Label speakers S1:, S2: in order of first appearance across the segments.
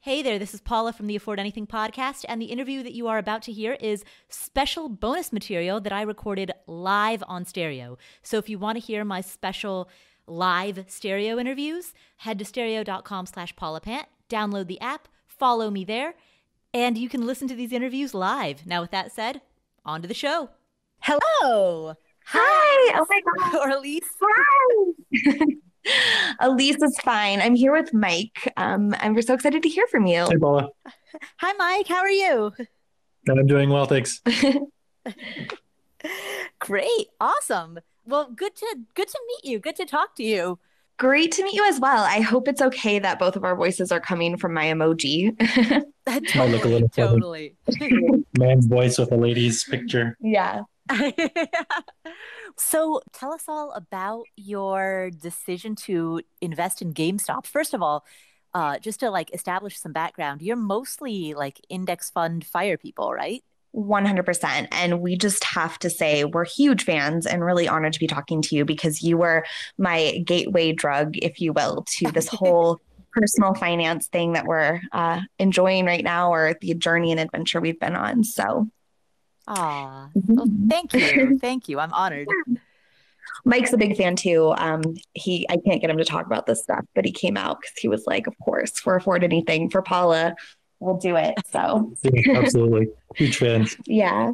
S1: Hey there, this is Paula from the Afford Anything podcast, and the interview that you are about to hear is special bonus material that I recorded live on stereo. So if you want to hear my special live stereo interviews, head to stereo.com/PaulaPant, download the app, follow me there, and you can listen to these interviews live. Now, with that said, on to the show. Hello.
S2: Hi. Oh my God.
S1: Or Alise.
S2: Hi. Alise is fine. I'm here with Mike. I'm so excited to hear from you.
S3: Hey, Paula.
S1: Hi, Mike. How are you?
S3: I'm doing well, thanks.
S1: Great. Awesome. Well, good to meet you. Good to talk to you.
S2: Great to meet you as well. I hope it's okay that both of our voices are coming from my emoji.
S3: Might look a little
S1: Totally.
S3: man's voice with a lady's picture.
S2: Yeah.
S1: So tell us all about your decision to invest in GameStop. First of all, just to establish some background, you're mostly index fund fire people, right?
S2: 100%. And we just have to say we're huge fans and really honored to be talking to you because you were my gateway drug, if you will, to this whole personal finance thing that we're enjoying right now, or the journey and adventure we've been on. So.
S1: Well, thank you. Thank you. I'm honored.
S2: Mike's a big fan too. I can't get him to talk about this stuff, but he came out because he was like, of course, for Afford Anything for Paula, we'll do it. So
S3: Yeah, absolutely. Huge fan.
S2: yeah.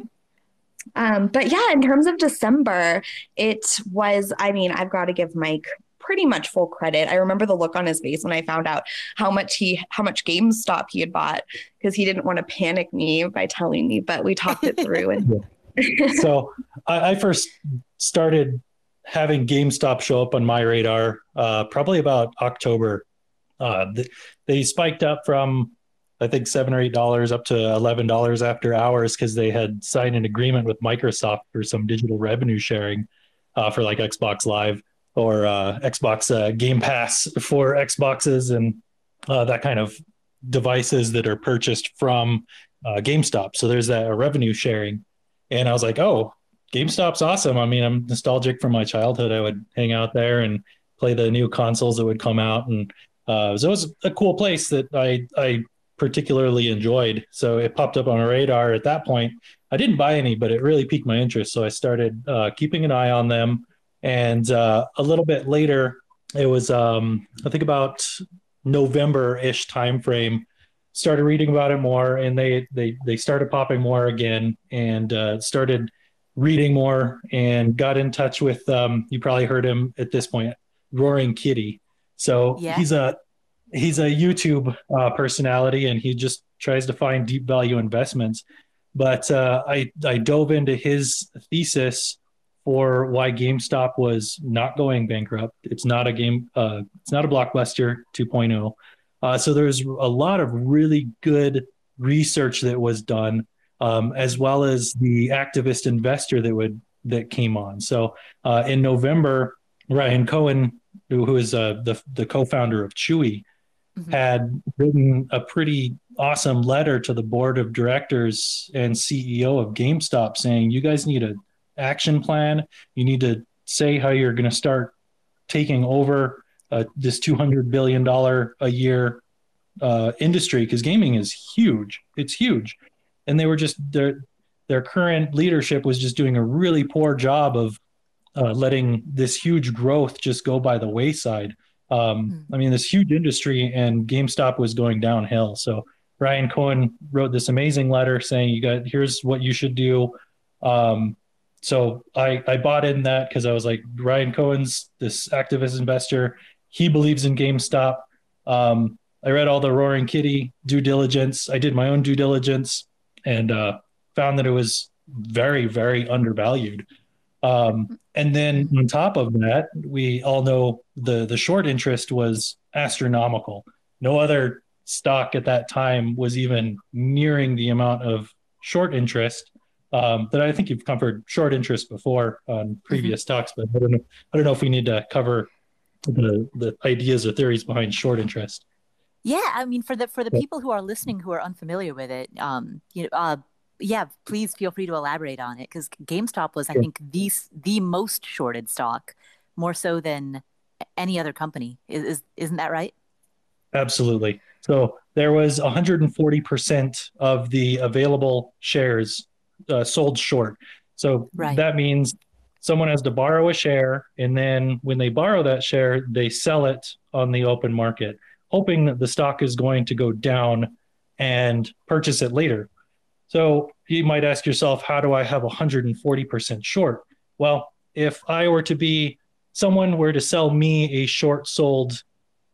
S2: But yeah, in terms of December, it was, I've got to give Mike pretty much full credit. I remember the look on his face when I found out how much GameStop he had bought, because he didn't want to panic me by telling me, but we talked it through. And
S3: So I first started having GameStop show up on my radar probably about October. They spiked up from, I think, $7 or $8 up to $11 after hours because they had signed an agreement with Microsoft for some digital revenue sharing for Xbox Live or Xbox Game Pass for Xboxes and that kind of devices that are purchased from GameStop. So there's that revenue sharing. And I was like, oh, GameStop's awesome. I mean, I'm nostalgic from my childhood. I would hang out there and play the new consoles that would come out. And so it was a cool place that I particularly enjoyed. So it popped up on my radar at that point. I didn't buy any, but it really piqued my interest. So I started keeping an eye on them. And a little bit later, it was, I think about November-ish timeframe, started reading about it more, and they started popping more again, and started reading more, and got in touch with, you probably heard him at this point, Roaring Kitty. So
S1: Yeah.
S3: he's a YouTube personality, and he just tries to find deep value investments. But I dove into his thesis for why GameStop was not going bankrupt. It's not a Blockbuster 2.0. So there's a lot of really good research that was done, as well as the activist investor that came on. So in November, Ryan Cohen, who is the co-founder of Chewy, had written a pretty awesome letter to the board of directors and CEO of GameStop saying, you guys need an action plan. You need to say how you're going to start taking over this $200 billion a year industry, because gaming is huge. It's huge. And they were just, their current leadership was just doing a really poor job of letting this huge growth just go by the wayside. I mean, this huge industry, and GameStop was going downhill. So Ryan Cohen wrote this amazing letter saying, here's what you should do. So I bought in that because I was like, Ryan Cohen's this activist investor. He believes in GameStop. I read all the Roaring Kitty due diligence. I did my own due diligence and found that it was very, very undervalued. And then on top of that, we all know the short interest was astronomical. No other stock at that time was even nearing the amount of short interest that I think you've covered short interest before on previous talks, but I don't know if we need to cover the ideas or theories behind short interest.
S1: Yeah, I mean, for the people who are listening who are unfamiliar with it, yeah, please feel free to elaborate on it, because GameStop was, I think, the most shorted stock, more so than any other company. Isn't that right?
S3: Absolutely. So there was 140% of the available shares sold short. So that means someone has to borrow a share, and then when they borrow that share, they sell it on the open market, hoping that the stock is going to go down and purchase it later. So you might ask yourself, how do I have 140% short? Well, if I were to be someone were to sell me a short sold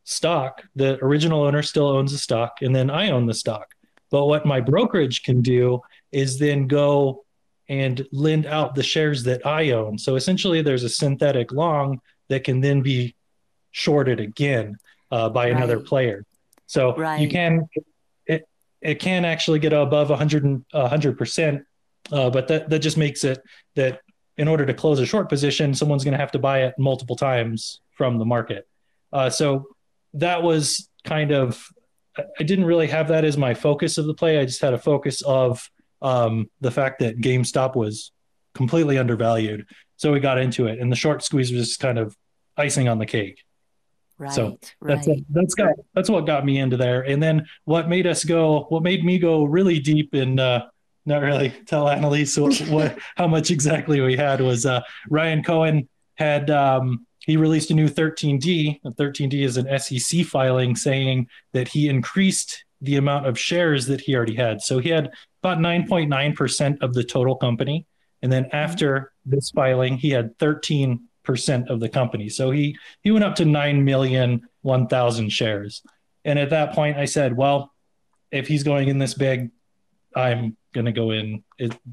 S3: stock, the original owner still owns the stock, and then I own the stock. But what my brokerage can do is then go and lend out the shares that I own. So essentially, there's a synthetic long that can then be shorted again by another player. So you can it can actually get above 100%, but that just makes it that in order to close a short position, someone's going to have to buy it multiple times from the market. So that was kind of, I didn't really have that as my focus of the play. I just had a focus of the fact that GameStop was completely undervalued. So we got into it, and the short squeeze was just kind of icing on the cake. So that's what got me into there. And then what made me go really deep and not really tell Annalise how much exactly we had was Ryan Cohen had he released a new 13D. 13D is an SEC filing saying that he increased the amount of shares that he already had. So he had about 9.9% of the total company. And then after this filing, he had 13% of the company. So he went up to 9,001,000 shares. And at that point, I said, well, if he's going in this big, I'm going to go in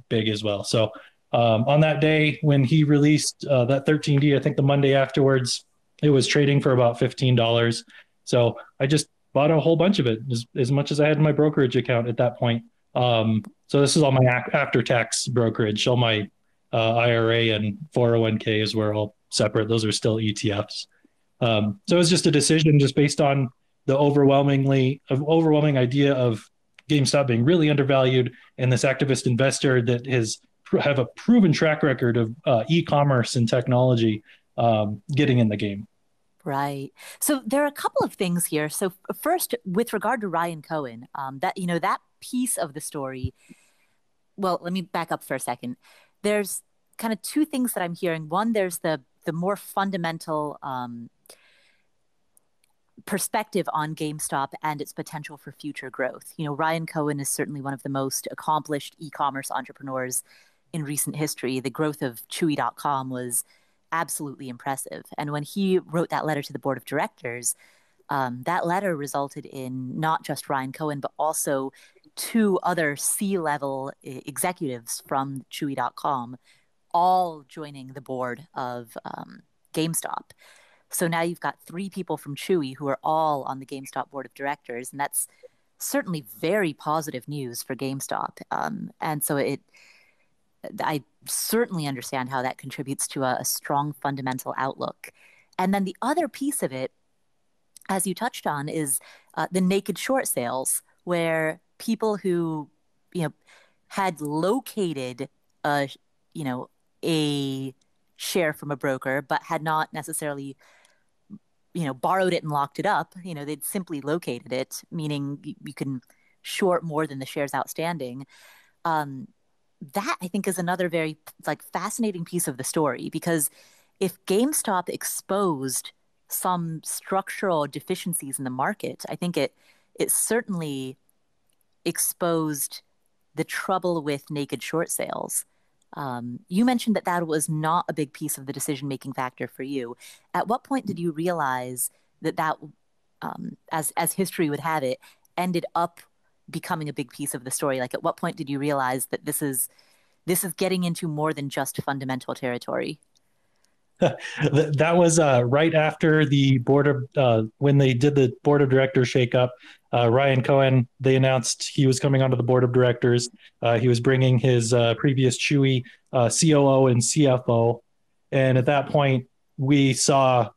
S3: big as well. So on that day when he released that 13D, I think the Monday afterwards, it was trading for about $15. So I just bought a whole bunch of it, as much as I had in my brokerage account at that point. So this is all my after-tax brokerage. All my IRA and 401ks were all separate. Those are still ETFs. So it was just a decision just based on the overwhelming idea of GameStop being really undervalued and this activist investor that have a proven track record of e-commerce and technology getting in the game.
S1: Right. So there are a couple of things here. So first, with regard to Ryan Cohen, that piece of the story, well, let me back up for a second. There's kind of two things that I'm hearing. One, there's the more fundamental perspective on GameStop and its potential for future growth. Ryan Cohen is certainly one of the most accomplished e-commerce entrepreneurs in recent history. The growth of Chewy.com was absolutely impressive. And when he wrote that letter to the board of directors, that letter resulted in not just Ryan Cohen, but also two other C-level executives from Chewy.com all joining the board of GameStop. So now you've got three people from Chewy who are all on the GameStop board of directors, and that's certainly very positive news for GameStop. And so I certainly understand how that contributes to a strong fundamental outlook. And then the other piece of it, as you touched on, is the naked short sales, where people who had located a share from a broker but had not necessarily borrowed it and locked it up. They'd simply located it, meaning you can short more than the shares outstanding. That I think is another very fascinating piece of the story, because if GameStop exposed some structural deficiencies in the market, I think it certainly exposed the trouble with naked short sales. You mentioned that was not a big piece of the decision-making factor for you. At what point did you realize that as history would have it, ended up becoming a big piece of the story? At what point did you realize that this is getting into more than just fundamental territory?
S3: That was right after the board of when they did the board of directors shakeup. Ryan Cohen, they announced he was coming onto the board of directors. He was bringing his previous Chewy COO and CFO, and at that point, we saw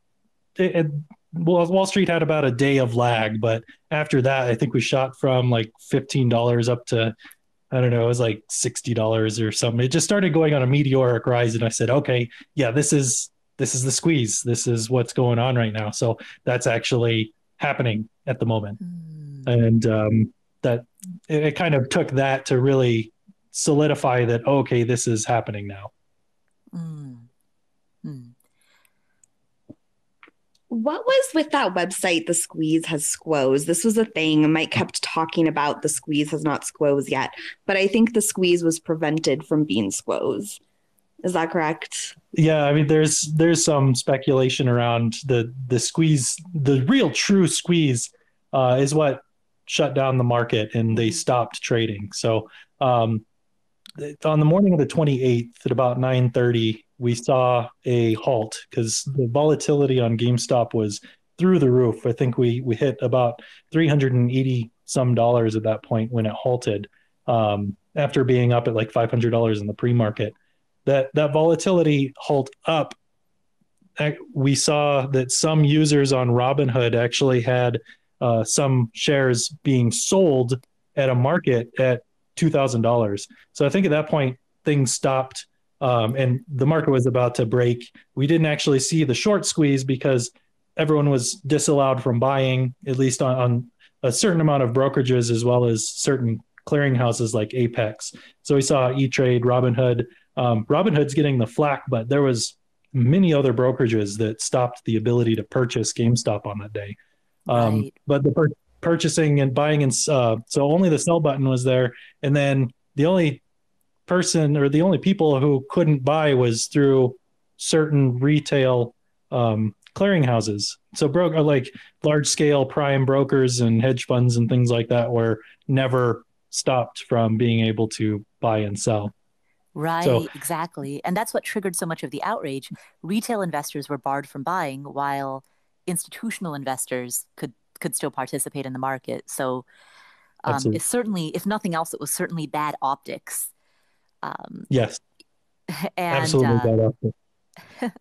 S3: Wall Street had about a day of lag, but after that, I think we shot from $15 up to, I don't know, it was $60 or something. It just started going on a meteoric rise, and I said, okay, yeah, this is the squeeze. This is what's going on right now. So that's actually happening at the moment. And that it kind of took that to really solidify that, okay, this is happening now.
S1: Mm. Mm.
S2: What was with that website, The Squeeze Has Squoze? This was a thing. Mike kept talking about the squeeze has not squoze yet, but I think the squeeze was prevented from being squoze. Is that correct?
S3: Yeah, I mean, there's some speculation around the squeeze. The real true squeeze is what shut down the market and they stopped trading. So on the morning of the 28th at about 9:30, we saw a halt because the volatility on GameStop was through the roof. I think we hit about 380 some dollars at that point when it halted, after being up at like $500 in the pre-market. That volatility halt up, we saw that some users on Robinhood actually had some shares being sold at a market at $2,000. So I think at that point things stopped, and the market was about to break. We didn't actually see the short squeeze because everyone was disallowed from buying, at least on a certain amount of brokerages, as well as certain clearinghouses like Apex. So we saw E-Trade, Robinhood. Robinhood's getting the flack, but there was many other brokerages that stopped the ability to purchase GameStop on that day.
S1: Right.
S3: But the purchasing and buying, and so only the sell button was there, and then the only person or the only people who couldn't buy was through certain retail clearinghouses. So like large scale prime brokers and hedge funds and things like that were never stopped from being able to buy and sell.
S1: Right,
S3: So
S1: exactly. And that's what triggered so much of the outrage. Retail investors were barred from buying while institutional investors could still participate in the market. So it's
S3: absolutely,
S1: certainly, if nothing else, it was certainly bad optics. Um,
S3: yes,
S1: and
S3: absolutely bad.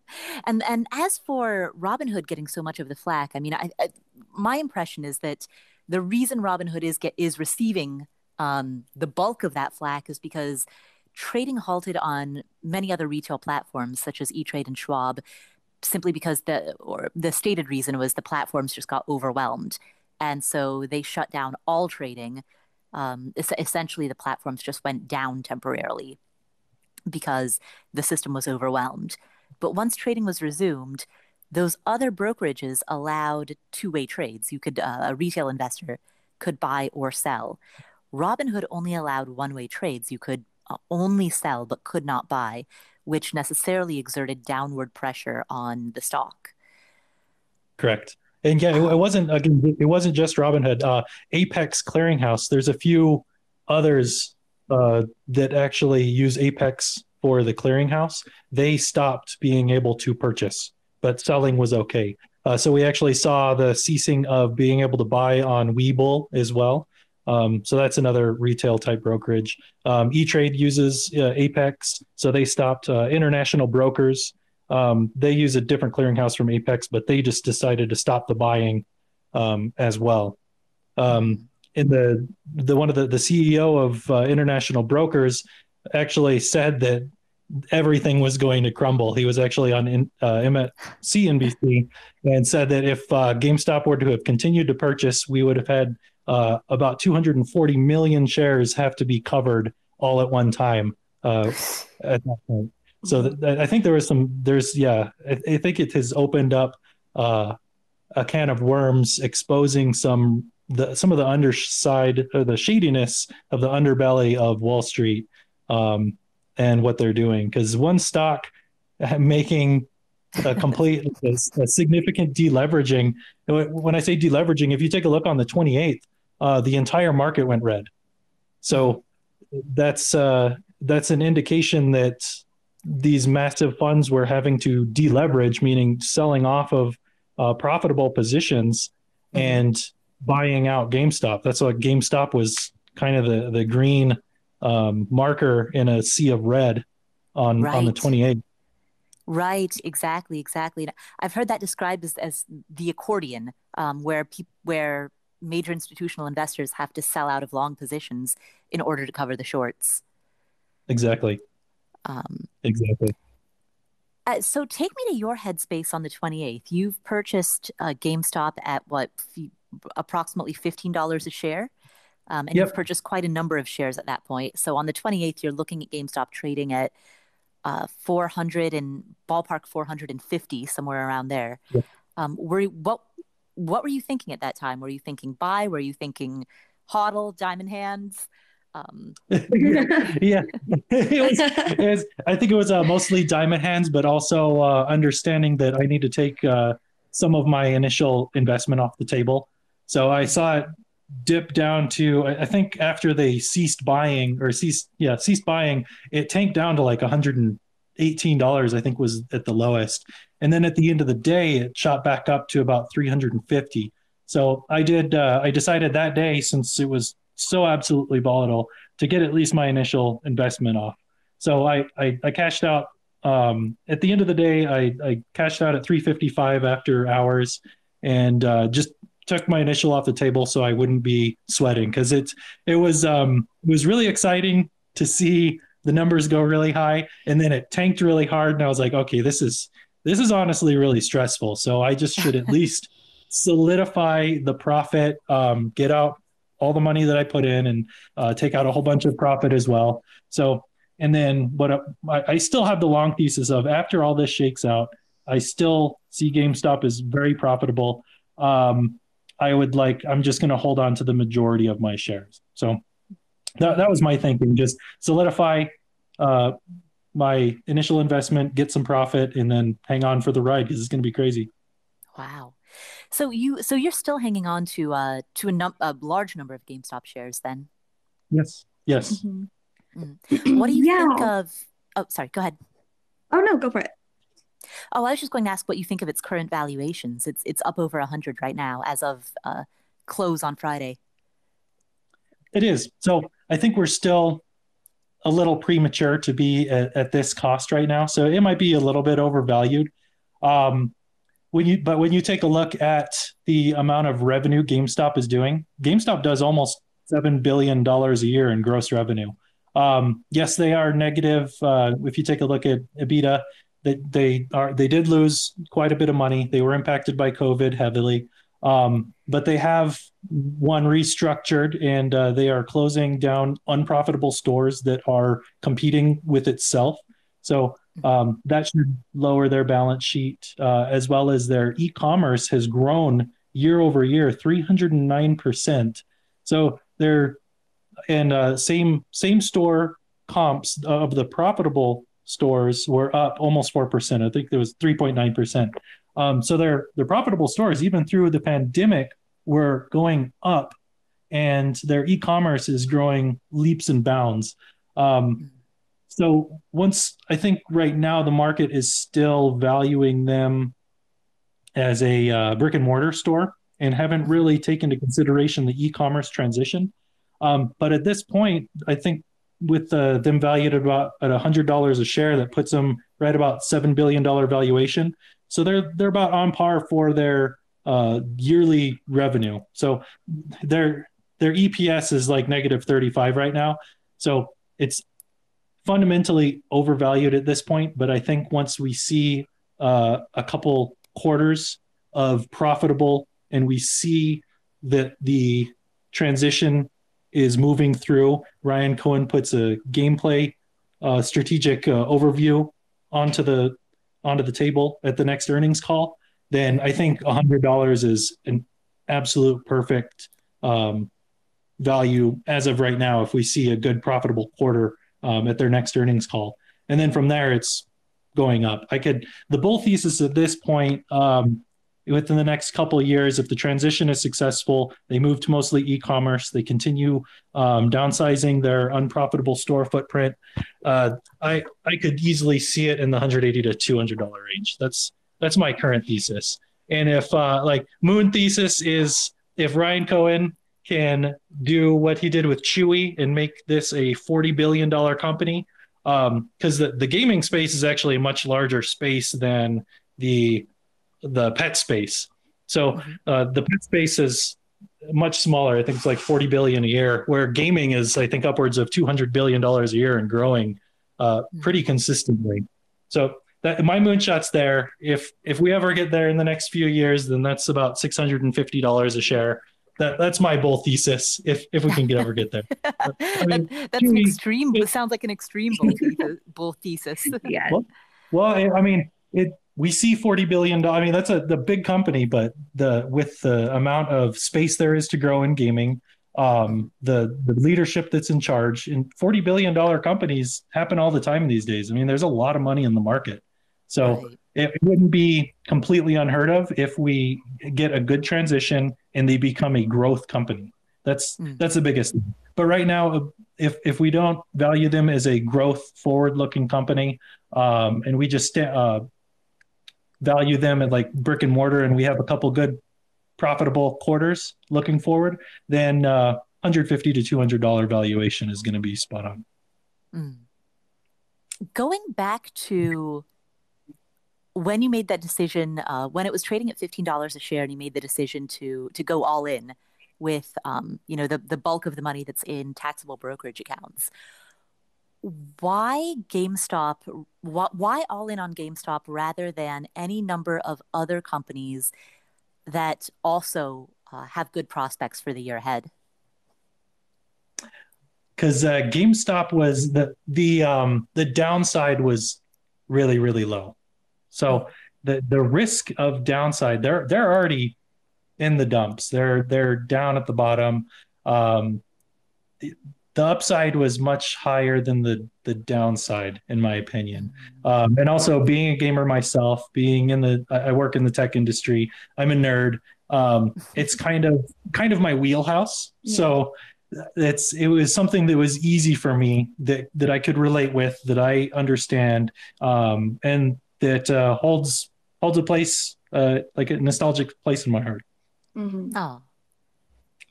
S1: and as for Robinhood getting so much of the flack, I mean, my impression is that the reason Robinhood is receiving the bulk of that flack is because trading halted on many other retail platforms such as E-Trade and Schwab, simply because the stated reason was the platforms just got overwhelmed, and so they shut down all trading. Essentially, the platforms just went down temporarily because the system was overwhelmed. But once trading was resumed, those other brokerages allowed two-way trades. A retail investor could buy or sell. Robinhood only allowed one-way trades. You could only sell but could not buy, which necessarily exerted downward pressure on the stock.
S3: Correct. And yeah, it
S1: Um,
S3: wasn't, again, it wasn't just Robinhood. Apex Clearinghouse. There's a few others that actually use Apex for the clearinghouse. They stopped being able to purchase, but selling was okay. So we actually saw the ceasing of being able to buy on Webull as well. So that's another retail type brokerage. E-Trade uses Apex, so they stopped. International brokers, they use a different clearinghouse from Apex, but they just decided to stop the buying as well.
S1: mm,
S3: In the one of the CEO of international brokers actually said that everything was going to crumble. He was actually on CNBC and said that if GameStop were to have continued to purchase, we would have had about 240 million shares have to be covered all at one time at that point. So I think I think it has opened up a can of worms, exposing some of the underside or the shadiness of the underbelly of Wall Street, and what they're doing. Because one stock making a significant deleveraging. When I say deleveraging, if you take a look on the 28th, the entire market went red.
S1: mm,
S3: So that's an indication that these massive funds were having to deleverage, meaning selling off of profitable positions
S1: mhm.
S3: and buying out GameStop. That's what GameStop was, kind of the green marker in a sea of red on the
S1: Right.
S3: 28th.
S1: Right, exactly, exactly. And I've heard that described as the accordion, where major institutional investors have to sell out of long positions in order to cover the shorts.
S3: Exactly.
S1: Um,
S3: Exactly.
S1: so take me to your headspace on the 28th. You've purchased GameStop at what? approximately $15 a share. And
S3: Yep.
S1: you've purchased quite a number of shares at that point. So on the 28th, you're looking at GameStop trading at 400 and ballpark 450, somewhere around there.
S3: Yep.
S1: What were you thinking at that time? Were you thinking buy? Were you thinking hodl, diamond hands?
S3: Yeah, I think it was mostly diamond hands, but also understanding that I need to take some of my initial investment off the table. So I saw it dip down to, I think after they ceased buying, it tanked down to like $118, I think was at the lowest. And then at the end of the day, it shot back up to about 350. So I decided that day, since it was so absolutely volatile, to get at least my initial investment off. So I cashed out at the end of the day. I cashed out at 355 after hours, and just took my initial off the table so I wouldn't be sweating, because it was really exciting to see the numbers go really high, and then it tanked really hard, and I was like, okay, this is honestly really stressful. So I just should at least solidify the profit, get out all the money that I put in, and take out a whole bunch of profit as well. So, and then I still have the long thesis of, after all this shakes out, I still see GameStop is very profitable. I'm just going to hold on to the majority of my shares. So that was my thinking, just solidify my initial investment, get some profit, and then hang on for the ride, because it's going to be crazy.
S1: Wow. So you're still hanging on to a large number of GameStop shares then?
S3: Yes.
S1: Mm-hmm. Mm. What do you think of? Oh, sorry. Go ahead.
S2: Oh no, go for it.
S1: Oh, I was just going to ask what you think of its current valuations. It's up over 100 right now as of close on Friday.
S3: It is. So I think we're still a little premature to be at this cost right now. So it might be a little bit overvalued. When you take a look at the amount of revenue GameStop is doing, GameStop does almost $7 billion a year in gross revenue. Yes, they are negative. If you take a look at EBITDA, they did lose quite a bit of money. They were impacted by COVID heavily, but they have restructured, and they are closing down unprofitable stores that are competing with itself. So that should lower their balance sheet, as well as their e-commerce has grown year over year 309%. So they're same store comps of the profitable stores were up almost 4%. I think there was 3.9%. So their profitable stores, even through the pandemic, were going up, and their e-commerce is growing leaps and bounds. So I think right now the market is still valuing them as a brick and mortar store, and haven't really taken into consideration the e-commerce transition. But at this point, I think with them valued at $100 a share, that puts them right about $7 billion valuation. So they're about on par for their yearly revenue. So their EPS is like -35 right now. So it's fundamentally overvalued at this point. But I think once we see a couple quarters of profitable, and we see that the transition is moving through, Ryan Cohen puts a gameplay strategic overview onto the table at the next earnings call, then I think $100 is an absolute perfect value as of right now, if we see a good profitable quarter at their next earnings call. And then from there, it's going up. The bull thesis at this point, within the next couple of years, if the transition is successful, they move to mostly e-commerce, they continue downsizing their unprofitable store footprint, I could easily see it in the $180 to $200 range. That's my current thesis. And if Moon thesis is, if Ryan Cohen can do what he did with Chewy and make this a $40 billion company, because the gaming space is actually a much larger space than the pet space. So the pet space is much smaller. I think it's like 40 billion a year, where gaming is, I think, upwards of $200 billion a year and growing pretty consistently. So that my moonshot's there. If we ever get there in the next few years, then that's about $650 a share. That's my bull thesis. If we can ever get there. I mean,
S1: That's an extreme. It sounds like an extreme bull thesis.
S2: Yeah.
S3: Well, I mean, we see $40 billion. I mean, that's the big company, but with the amount of space there is to grow in gaming, the leadership that's in charge, and $40 billion companies happen all the time these days. I mean, there's a lot of money in the market. So it wouldn't be completely unheard of if we get a good transition and they become a growth company. That's the biggest thing. But right now, if we don't value them as a growth forward-looking company, and we just value them at like brick and mortar, and we have a couple good profitable quarters looking forward, then $150 to $200 valuation is going to be spot on.
S1: Going back to when you made that decision, when it was trading at $15 a share, and you made the decision to go all in with the bulk of the money that's in taxable brokerage accounts. Why GameStop? Why all in on GameStop rather than any number of other companies that also have good prospects for the year ahead?
S3: Because GameStop was the downside was really, really low. So the risk of downside, they're already in the dumps. They're down at the bottom. The upside was much higher than the downside, in my opinion. And also, being a gamer myself, I work in the tech industry. I'm a nerd. It's kind of my wheelhouse. Yeah. So it was something that was easy for me that I could relate with, that I understand, and that holds a place, like a nostalgic place in my heart.
S2: Mm-hmm. Oh,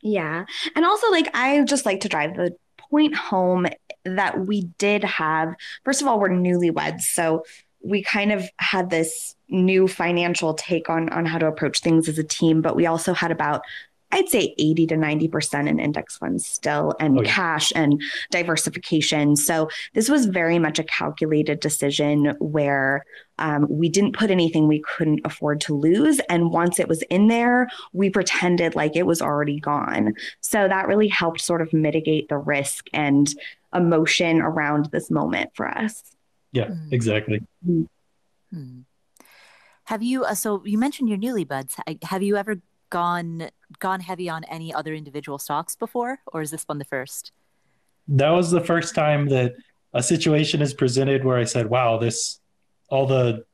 S2: yeah. And also, like, I just like to drive the point home that we did have, first of all, we're newlyweds. So we kind of had this new financial take on how to approach things as a team, but we also had about, I'd say 80 to 90% in index funds still, and cash and diversification. So this was very much a calculated decision where we didn't put anything we couldn't afford to lose. And once it was in there, we pretended like it was already gone. So that really helped sort of mitigate the risk and emotion around this moment for us.
S3: Yeah, exactly.
S1: Mm-hmm. Have you, so you mentioned your newlyweds. Have you ever gone heavy on any other individual stocks before, or is this one the first?
S3: That was the first time that a situation is presented where I said, wow, all the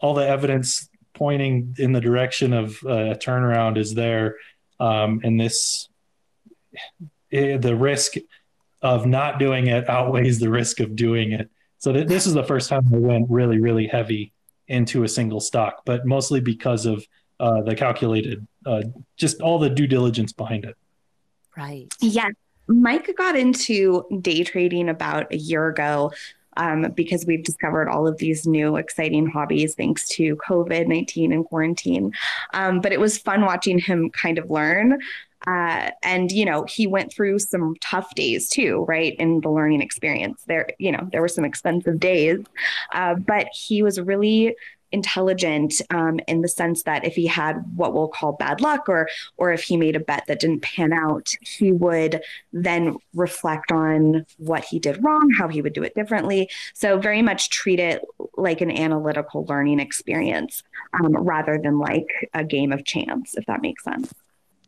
S3: evidence pointing in the direction of a turnaround is there. And the risk of not doing it outweighs the risk of doing it. So this is the first time I went really, really heavy into a single stock, but mostly because of the calculated, just all the due diligence behind it.
S1: Right.
S2: Yeah. Mike got into day trading about a year ago because we've discovered all of these new exciting hobbies thanks to COVID-19 and quarantine. But it was fun watching him kind of learn. And, he went through some tough days too, right? In the learning experience there were some expensive days, but he was really intelligent in the sense that if he had what we'll call bad luck, or if he made a bet that didn't pan out, he would then reflect on what he did wrong, how he would do it differently. So very much treat it like an analytical learning experience rather than like a game of chance, if that makes sense.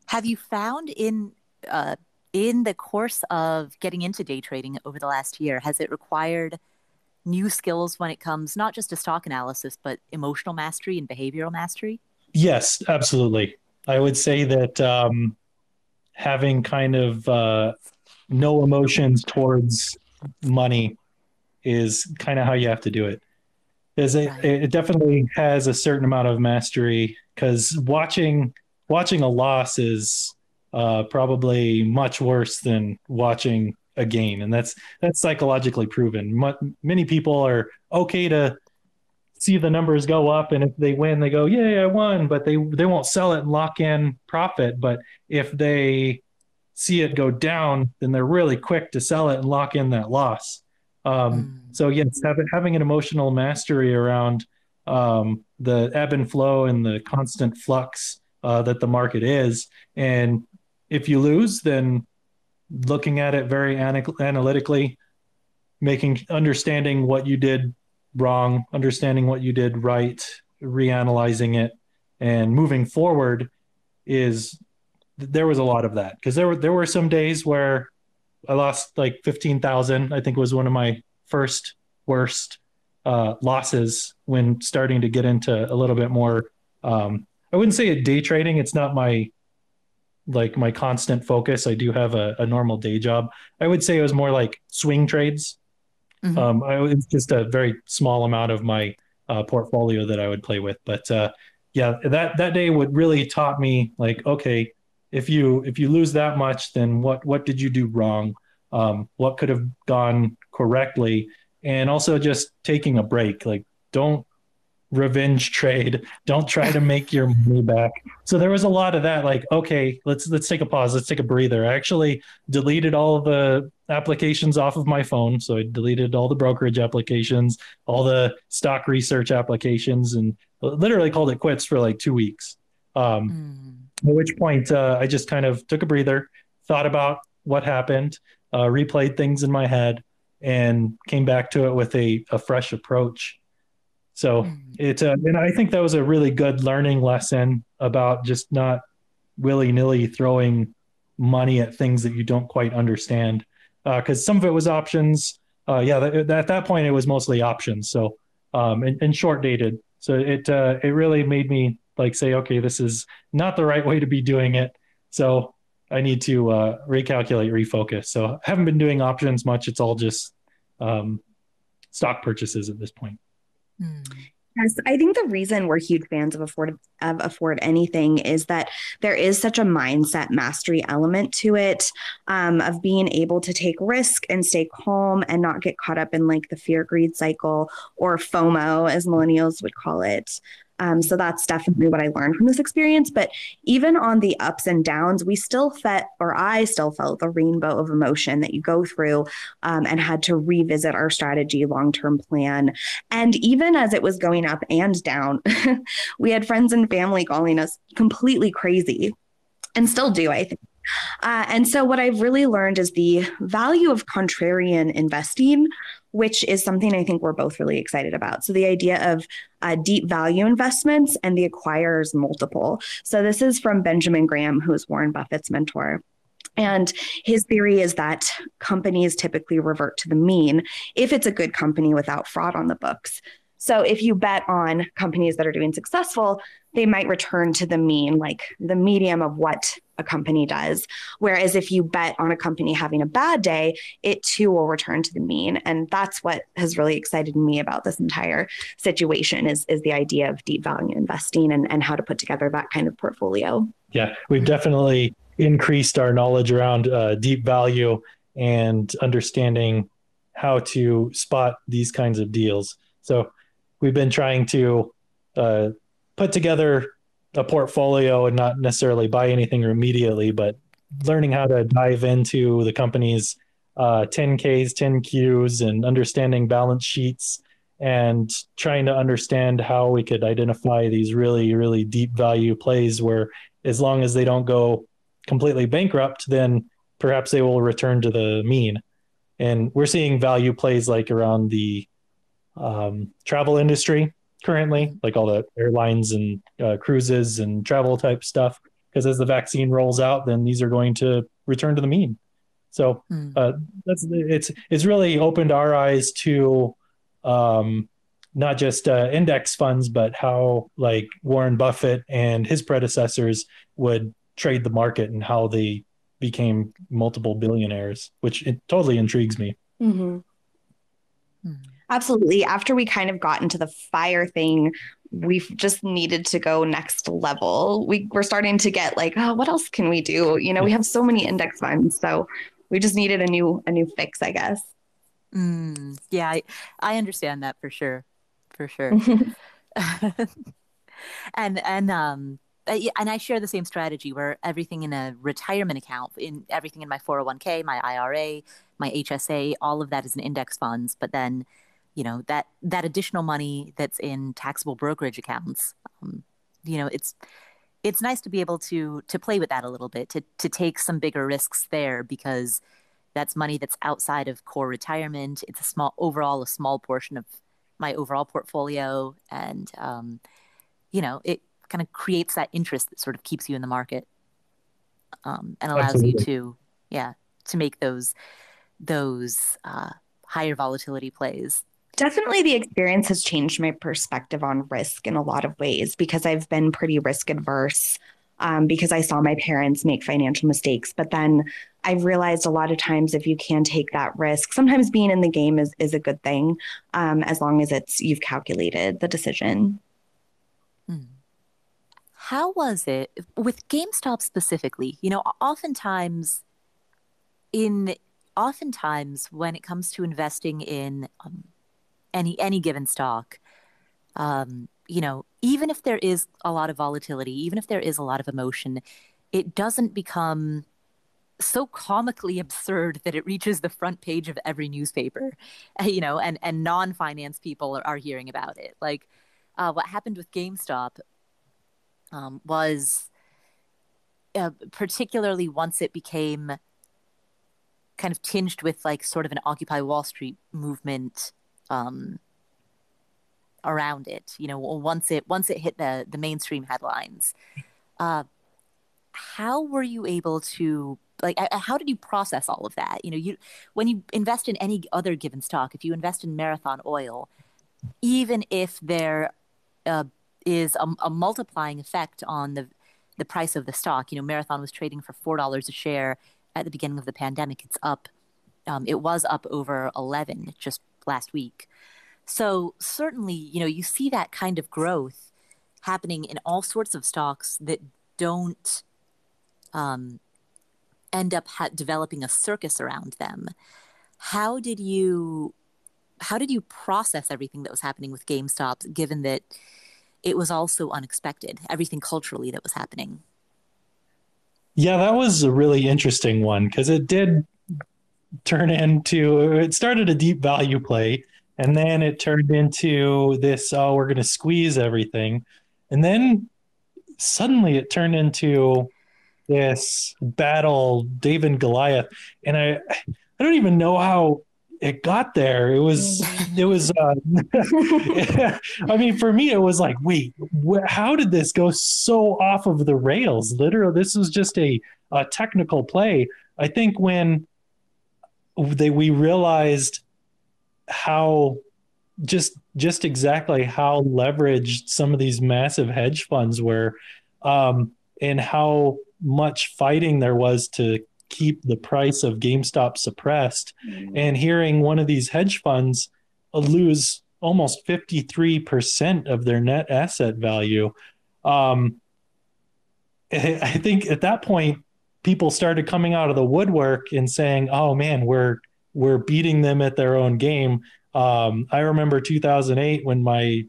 S1: Have you found in the course of getting into day trading over the last year, has it required new skills when it comes not just to stock analysis, but emotional mastery and behavioral mastery?
S3: Yes, absolutely. I would say that having kind of no emotions towards money is kind of how you have to do it. It definitely has a certain amount of mastery, because watching a loss is probably much worse than watching a gain, and that's psychologically proven. Many people are okay to see the numbers go up, and if they win, they go, "Yay, I won!" But they won't sell it and lock in profit. But if they see it go down, then they're really quick to sell it and lock in that loss. So yes, having an emotional mastery around the ebb and flow and the constant flux that the market is. And if you lose, then looking at it very analytically, understanding what you did wrong, understanding what you did right, reanalyzing it, and moving forward is there was a lot of that because there were some days where I lost like 15,000. I think was one of my first worst losses when starting to get into a little bit more. I wouldn't say it day trading. It's not my constant focus. I do have a normal day job. I would say it was more like swing trades. I was just a very small amount of my portfolio that I would play with. But yeah, that day would really taught me like, okay, if you lose that much, then what did you do wrong? What could have gone correctly? And also just taking a break. Like, don't revenge trade. Don't try to make your money back. So there was a lot of that. Like, okay, let's take a pause. Let's take a breather. I actually deleted all of the applications off of my phone. So I deleted all the brokerage applications, all the stock research applications, and literally called it quits for like 2 weeks. At which point I just kind of took a breather, thought about what happened, replayed things in my head, and came back to it with a fresh approach. So and I think that was a really good learning lesson about just not willy-nilly throwing money at things that you don't quite understand. Because some of it was options. At that point it was mostly options. So and short dated. So it really made me like say, okay, this is not the right way to be doing it. So I need to recalculate, refocus. So I haven't been doing options much. It's all just stock purchases at this point.
S2: Yes, I think the reason we're huge fans of Afford Anything is that there is such a mindset mastery element to it, of being able to take risk and stay calm and not get caught up in like the fear greed cycle, or FOMO, as millennials would call it. So that's definitely what I learned from this experience. But even on the ups and downs, I still felt the rainbow of emotion that you go through, and had to revisit our strategy, long-term plan. And even as it was going up and down, we had friends and family calling us completely crazy, and still do, I think. And so what I've really learned is the value of contrarian investing, which is something I think we're both really excited about. So the idea of deep value investments and the acquirer's multiple. So this is from Benjamin Graham, who is Warren Buffett's mentor. And his theory is that companies typically revert to the mean if it's a good company without fraud on the books. So if you bet on companies that are doing successful, they might return to the mean, like the medium of what a company does. Whereas if you bet on a company having a bad day, it too will return to the mean. And that's what has really excited me about this entire situation is the idea of deep value investing and how to put together that kind of portfolio.
S3: Yeah, we've definitely increased our knowledge around deep value and understanding how to spot these kinds of deals. So we've been trying to put together a portfolio and not necessarily buy anything immediately, but learning how to dive into the company's 10Ks, 10Qs, and understanding balance sheets, and trying to understand how we could identify these really, really deep value plays where as long as they don't go completely bankrupt, then perhaps they will return to the mean. And we're seeing value plays like around the travel industry currently, like all the airlines and cruises and travel type stuff. Because as the vaccine rolls out, then these are going to return to the mean. So it's really opened our eyes to not just index funds, but how like Warren Buffett and his predecessors would trade the market and how they became multiple billionaires, which it totally intrigues me.
S2: Mm-hmm. Absolutely. After we kind of got into the fire thing, we've just needed to go next level. We're starting to get like, oh, what else can we do? You know, we have so many index funds, so we just needed a new fix, I guess.
S1: Yeah, I understand that for sure. And I share the same strategy where everything in a retirement account, in everything in my 401k, my IRA, my HSA, all of that is in index funds. But then, that additional money that's in taxable brokerage accounts, it's nice to be able to play with that a little bit, to take some bigger risks there, because that's money that's outside of core retirement. It's a small portion of my overall portfolio. And, it kind of creates that interest that sort of keeps you in the market, and allows
S3: Absolutely.
S1: you to make those higher volatility plays.
S2: Definitely the experience has changed my perspective on risk in a lot of ways, because I've been pretty risk adverse, because I saw my parents make financial mistakes. But then I've realized a lot of times, if you can take that risk, sometimes being in the game is a good thing, as long as you've calculated the decision.
S1: How was it with GameStop specifically? Oftentimes when it comes to investing in any given stock, even if there is a lot of volatility, even if there is a lot of emotion, it doesn't become so comically absurd that it reaches the front page of every newspaper, and non-finance people are hearing about it. Like, what happened with GameStop was particularly once it became kind of tinged with like sort of an Occupy Wall Street movement around it. Once it hit the mainstream headlines, how were you able to, like, how did you process all of that? When you invest in any other given stock, if you invest in Marathon Oil, even if there is a multiplying effect on the price of the stock. Marathon was trading for $4 a share at the beginning of the pandemic. It's up. It was up over 11 just last week. So certainly, you see that kind of growth happening in all sorts of stocks that don't end up developing a circus around them. How did you process everything that was happening with GameStop, given that it was also unexpected, everything culturally that was happening?
S3: Yeah, that was a really interesting one, because it started a deep value play, and then it turned into this, oh, we're going to squeeze everything. And then suddenly it turned into this battle, David and Goliath. And I don't even know how it got there. It was I mean, for me, it was like, wait, how did this go so off of the rails? Literally, this was just a technical play. I think when we realized how just exactly how leveraged some of these massive hedge funds were, and how much fighting there was to keep the price of GameStop suppressed, and hearing one of these hedge funds lose almost 53% of their net asset value. I think at that point, people started coming out of the woodwork and saying, oh man, we're beating them at their own game. I remember 2008 when my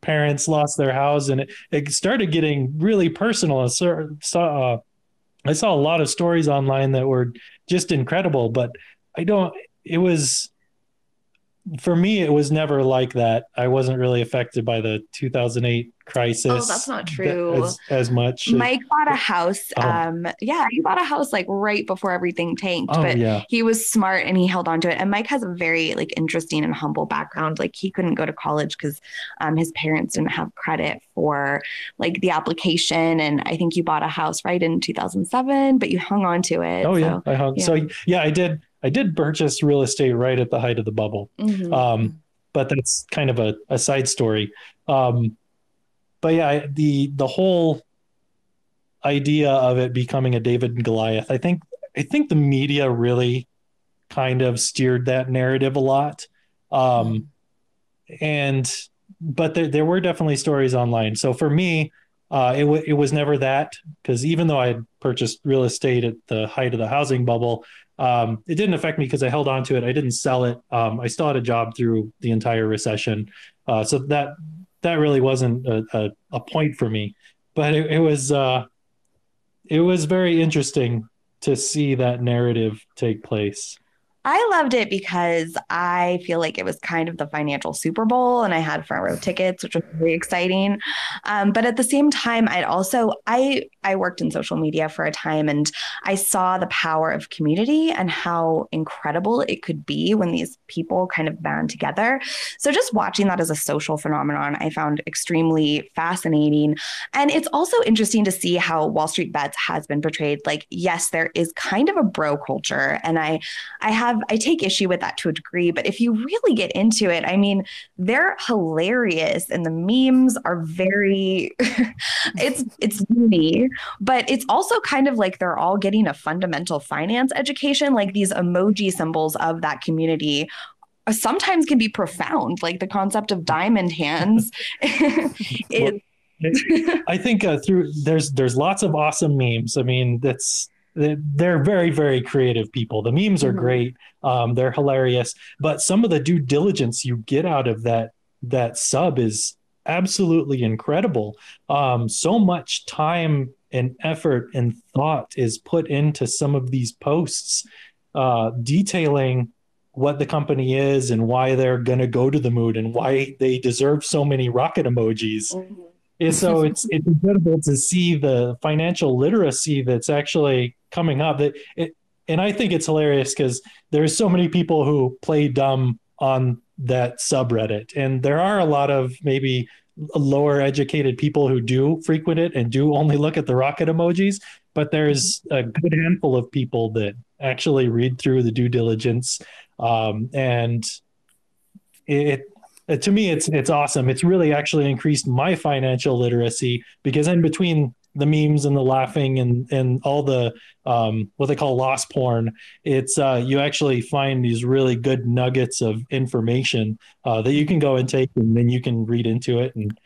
S3: parents lost their house, and it started getting really personal. I saw a lot of stories online that were just incredible, but for me, it was never like that. I wasn't really affected by the 2008 crisis.
S2: Oh, that's not true.
S3: As much.
S2: Mike bought a house. He bought a house like right before everything tanked, but he was smart and he held on to it. And Mike has a very like interesting and humble background. Like, he couldn't go to college because his parents didn't have credit for like the application. And I think you bought a house right in 2007, but you hung on to it.
S3: Oh, yeah. I hung. Yeah. So yeah, I did purchase real estate right at the height of the bubble. Mm-hmm. But that's kind of a side story. But yeah, the whole idea of it becoming a David and Goliath, I think the media really kind of steered that narrative a lot. But there were definitely stories online. So for me, it was never that, because even though I had purchased real estate at the height of the housing bubble, it didn't affect me because I held on to it. I didn't sell it. I still had a job through the entire recession. So that really wasn't a point for me, but it was very interesting to see that narrative take place.
S2: I loved it because I feel like it was kind of the financial Super Bowl and I had front row tickets, which was very exciting. But at the same time, I worked in social media for a time and I saw the power of community and how incredible it could be when these people kind of band together. So just watching that as a social phenomenon, I found extremely fascinating. And it's also interesting to see how Wall Street Bets has been portrayed. Like, yes, there is kind of a bro culture, and I take issue with that to a degree, but if you really get into it, I mean, they're hilarious and the memes are very it's funny, but it's also kind of like they're all getting a fundamental finance education. Like these emoji symbols of that community sometimes can be profound. Like the concept of diamond hands is
S3: I think there's lots of awesome memes. I mean, they're very, very creative people. The memes are great. They're hilarious, but some of the due diligence you get out of that sub is absolutely incredible. So much time and effort and thought is put into some of these posts, detailing what the company is and why they're going to go to the moon and why they deserve so many rocket emojis. And so it's incredible to see the financial literacy that's actually coming up. And I think it's hilarious because there's so many people who play dumb on that subreddit, and there are a lot of maybe lower educated people who do frequent it and do only look at the rocket emojis. But there's a good handful of people that actually read through the due diligence, and to me, it's awesome. It's really actually increased my financial literacy because in between the memes and the laughing and all the what they call lost porn, it's you actually find these really good nuggets of information that you can go and take, and then you can read into it and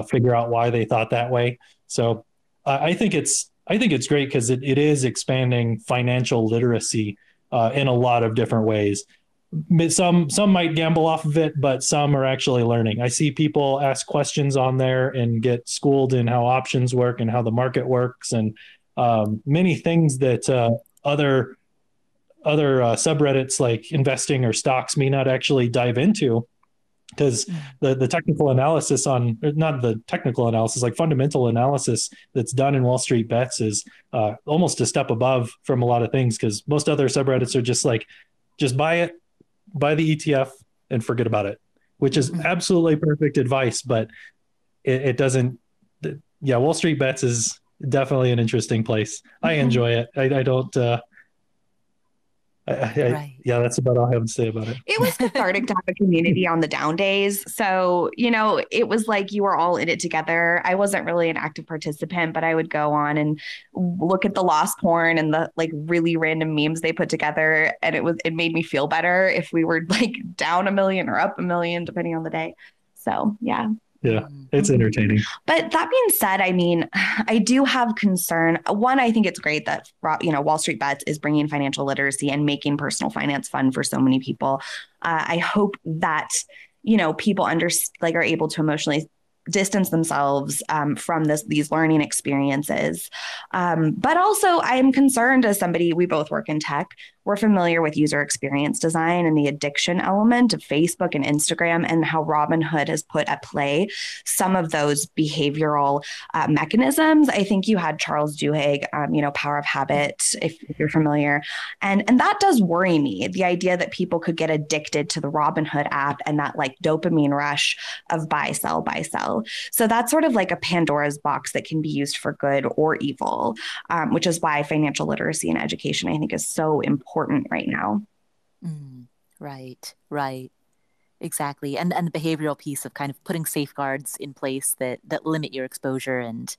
S3: figure out why they thought that way. So I think it's great because it is expanding financial literacy in a lot of different ways. Some might gamble off of it, but some are actually learning. I see people ask questions on there and get schooled in how options work and how the market works, and many things that other subreddits like investing or stocks may not actually dive into, because the technical analysis on, not the technical analysis, like fundamental analysis that's done in Wall Street Bets is almost a step above from a lot of things, because most other subreddits are just like, just buy the ETF and forget about it, which is absolutely perfect advice, but it doesn't. Yeah, Wall Street Bets is definitely an interesting place. I enjoy it. I don't.
S1: Right.
S3: Yeah, that's about all I have to say about it.
S2: It was cathartic to have a community on the down days. So, it was like you were all in it together. I wasn't really an active participant, but I would go on and look at the lost porn and the like really random memes they put together. And it made me feel better if we were like down $1 million or up $1 million, depending on the day. So, yeah.
S3: Yeah, it's entertaining.
S2: But that being said, I mean, I do have concern. One, I think it's great that, Wall Street Bets is bringing financial literacy and making personal finance fun for so many people. I hope that, people are able to emotionally distance themselves from these learning experiences. But also, I am concerned as somebody, we both work in tech. We're familiar with user experience design and the addiction element of Facebook and Instagram, and how Robinhood has put at play some of those behavioral mechanisms. I think you had Charles Duhigg, Power of Habit, if you're familiar. And that does worry me, the idea that people could get addicted to the Robinhood app and that like dopamine rush of buy, sell, buy, sell. So that's sort of like a Pandora's box that can be used for good or evil, which is why financial literacy and education, I think, is so important right now.
S1: Right. Exactly. And the behavioral piece of kind of putting safeguards in place that limit your exposure and,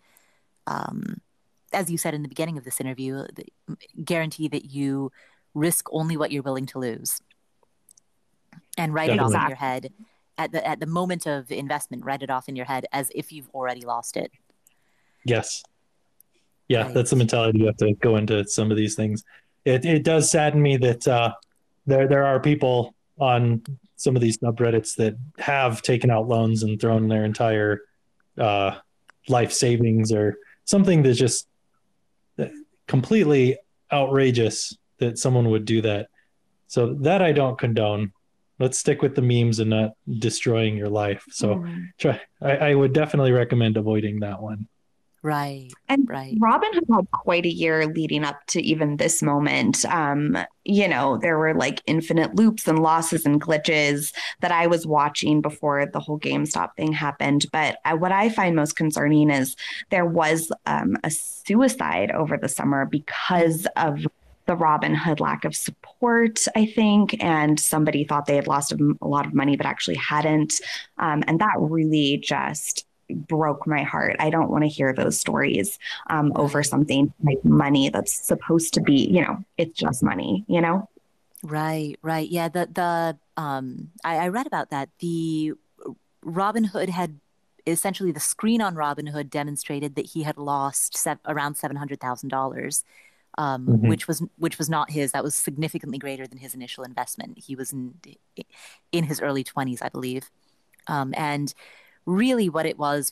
S1: as you said in the beginning of this interview, guarantee that you risk only what you're willing to lose. And write it off in your head at the moment of investment, write it off in your head as if you've already lost it.
S3: Yes. Yeah, right. That's the mentality you have to go into some of these things. It does sadden me that there are people on some of these subreddits that have taken out loans and thrown their entire life savings or something that's just completely outrageous that someone would do that. So that I don't condone. Let's stick with the memes and not destroying your life. So I would definitely recommend avoiding that one.
S1: Right.
S2: And
S1: Right.
S2: Robin had had quite a year leading up to even this moment. There were like infinite loops and losses and glitches that I was watching before the whole GameStop thing happened. But what I find most concerning is there was a suicide over the summer because of the Robinhood lack of support, I think. And somebody thought they had lost a lot of money, but actually hadn't. And that really just broke my heart. I don't want to hear those stories over something like money that's supposed to be, it's just money,
S1: Right. Right. Yeah. I read about that. The Robinhood had essentially the screen on Robinhood demonstrated that he had lost around $700,000, which was not his. That was significantly greater than his initial investment. He was in his early 20s, I believe, and really what it was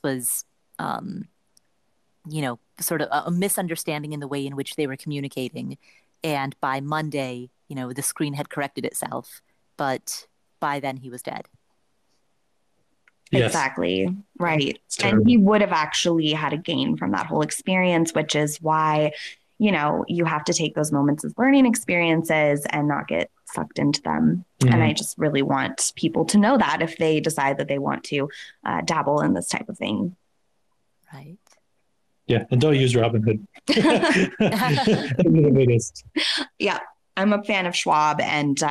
S1: sort of a misunderstanding in the way in which they were communicating. And by Monday, the screen had corrected itself, but by then he was dead.
S3: Yes.
S2: Exactly. Right. And he would have actually had a gain from that whole experience, which is why, you have to take those moments as learning experiences and not get sucked into them. And I just really want people to know that if they decide that they want to dabble in this type of thing.
S1: Right.
S3: Yeah. And don't use Robinhood. The biggest.
S2: Yeah. I'm a fan of Schwab, and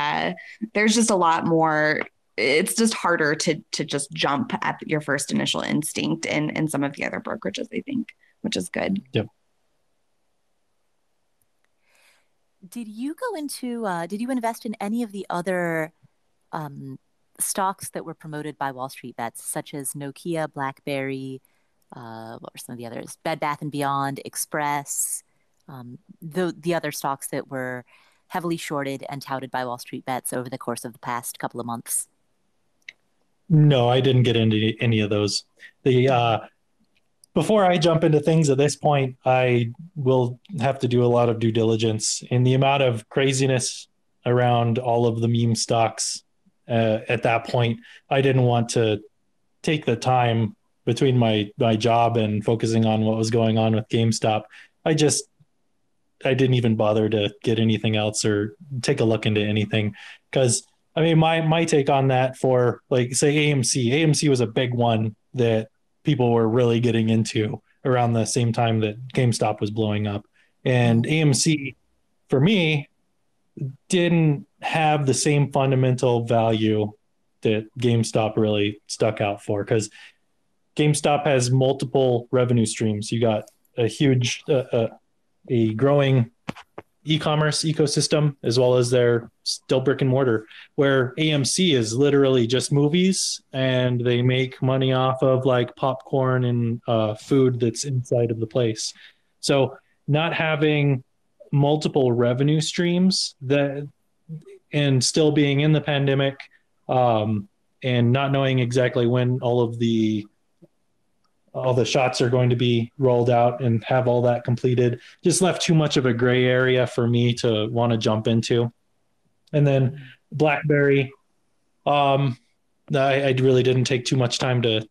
S2: there's just a lot more. It's just harder to just jump at your first initial instinct in some of the other brokerages, I think, which is good.
S3: Yep.
S1: Did you invest in any of the other stocks that were promoted by Wall Street Bets, such as Nokia, Blackberry, what were some of the others? Bed Bath & Beyond, Express, the other stocks that were heavily shorted and touted by Wall Street Bets over the course of the past couple of months?
S3: No, I didn't get into any of those. Before I jump into things at this point, I will have to do a lot of due diligence in the amount of craziness around all of the meme stocks. At that point, I didn't want to take the time between my job and focusing on what was going on with GameStop. I didn't even bother to get anything else or take a look into anything, because I mean, my take on that, for like, say, AMC was a big one that people were really getting into around the same time that GameStop was blowing up. And AMC, for me, didn't have the same fundamental value that GameStop really stuck out for, because GameStop has multiple revenue streams. You got a huge, a growing e-commerce ecosystem, as well as their still brick and mortar, where AMC is literally just movies, and they make money off of like popcorn and food that's inside of the place. So not having multiple revenue streams and still being in the pandemic, and not knowing exactly when all the shots are going to be rolled out and have all that completed, just left too much of a gray area for me to want to jump into. And then Blackberry, I really didn't take too much time to.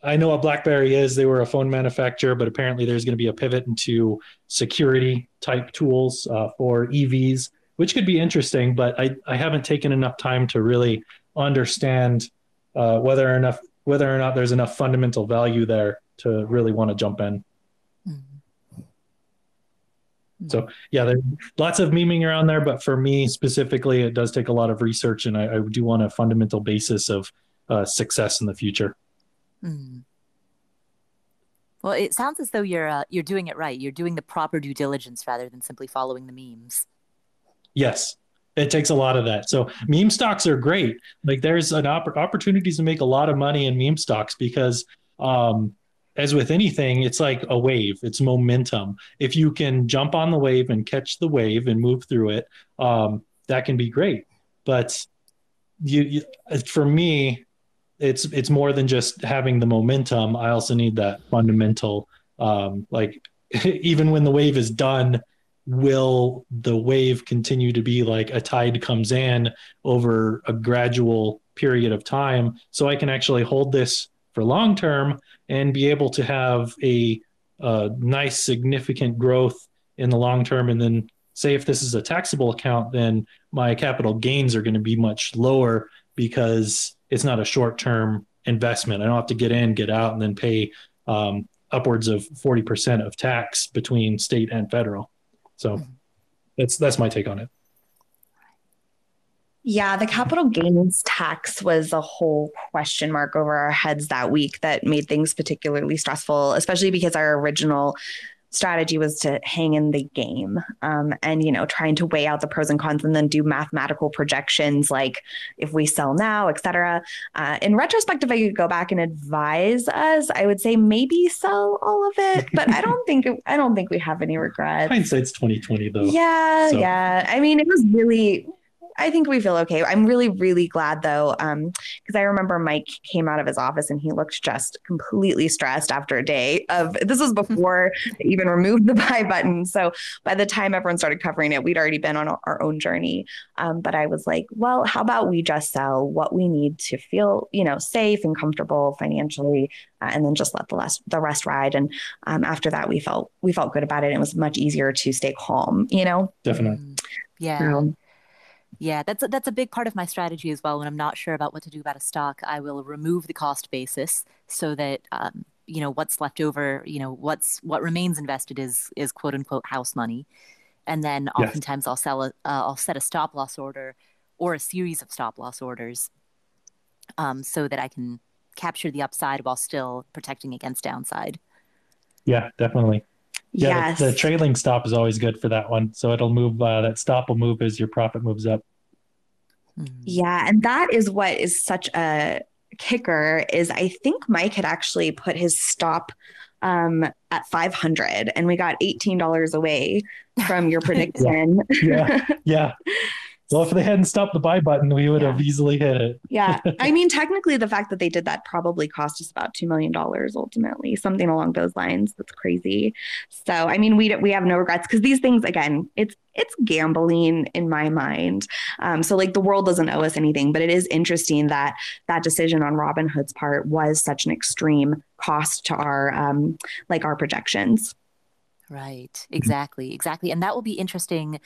S3: I know what Blackberry is. They were a phone manufacturer, but apparently there's going to be a pivot into security type tools for EVs, which could be interesting, but I haven't taken enough time to really understand whether or not there's enough fundamental value there to really want to jump in. So yeah, there's lots of memeing around there, but for me specifically, it does take a lot of research, and I do want a fundamental basis of success in the future.
S1: Well, it sounds as though you're doing it right. You're doing the proper due diligence rather than simply following the memes.
S3: Yes. It takes a lot of that. So meme stocks are great. Like, there's an opportunities to make a lot of money in meme stocks, because as with anything, it's like a wave. It's momentum. If you can jump on the wave and catch the wave and move through it, that can be great. But for me, it's more than just having the momentum. I also need that fundamental, like even when the wave is done, will the wave continue to be like a tide comes in over a gradual period of time, so I can actually hold this for long term and be able to have a nice significant growth in the long term. And then say if this is a taxable account, then my capital gains are going to be much lower because it's not a short term investment. I don't have to get in, get out, and then pay upwards of 40% of tax between state and federal. So that's my take on it.
S2: Yeah, the capital gains tax was a whole question mark over our heads that week that made things particularly stressful, especially because our original strategy was to hang in the game, and, you know, trying to weigh out the pros and cons and then do mathematical projections like if we sell now, et cetera. In retrospect, if I could go back and advise us, I would say maybe sell all of it, but I don't think we have any regrets.
S3: Hindsight's 2020 though.
S2: Yeah,
S3: So.
S2: yeah. I mean, it was really, I think we feel okay. I'm really, really glad though, because I remember Mike came out of his office and he looked just completely stressed after a day of, this was before they even removed the buy button. So by the time everyone started covering it, we'd already been on our own journey. But I was like, well, how about we just sell what we need to feel, you know, safe and comfortable financially, and then just let the rest ride. And after that, we felt good about it. It was much easier to stay calm, you know?
S3: Definitely.
S1: Yeah. Yeah, that's a big part of my strategy as well. When I'm not sure about what to do about a stock, I will remove the cost basis so that you know, what's left over, you know, what remains invested is quote unquote house money, and then oftentimes I'll set a stop loss order or a series of stop loss orders, so that I can capture the upside while still protecting against downside.
S3: Yeah, definitely. Yeah,
S2: Yes.
S3: the trailing stop is always good for that one. So it'll move, that stop will move as your profit moves up.
S2: Yeah. And that is what is such a kicker is I think Mike had actually put his stop at 500 and we got $18 away from your prediction.
S3: Yeah. Well, if they hadn't stopped the buy button, we would have easily hit it.
S2: Yeah. I mean, technically, the fact that they did that probably cost us about $2 million ultimately, something along those lines. That's crazy. So, I mean, we have no regrets because these things, again, it's gambling in my mind. So like the world doesn't owe us anything, but it is interesting that decision on Robinhood's part was such an extreme cost to our projections.
S1: Right. Exactly. And that will be interesting,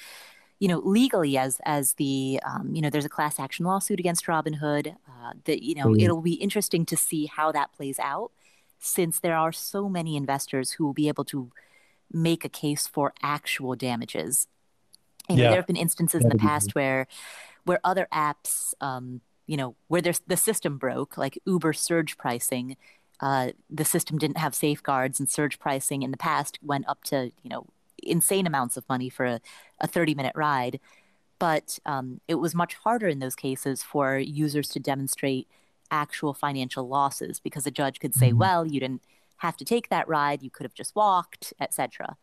S1: you know, legally as the, you know, there's a class action lawsuit against Robinhood, that, you know, it'll be interesting to see how that plays out, since there are so many investors who will be able to make a case for actual damages. You know, there have been instances in the past where other apps, you know, where the system broke, like Uber surge pricing, the system didn't have safeguards, and surge pricing in the past went up to, you know, insane amounts of money for a 30-minute ride. But it was much harder in those cases for users to demonstrate actual financial losses, because a judge could say, well, you didn't have to take that ride, you could have just walked, etc.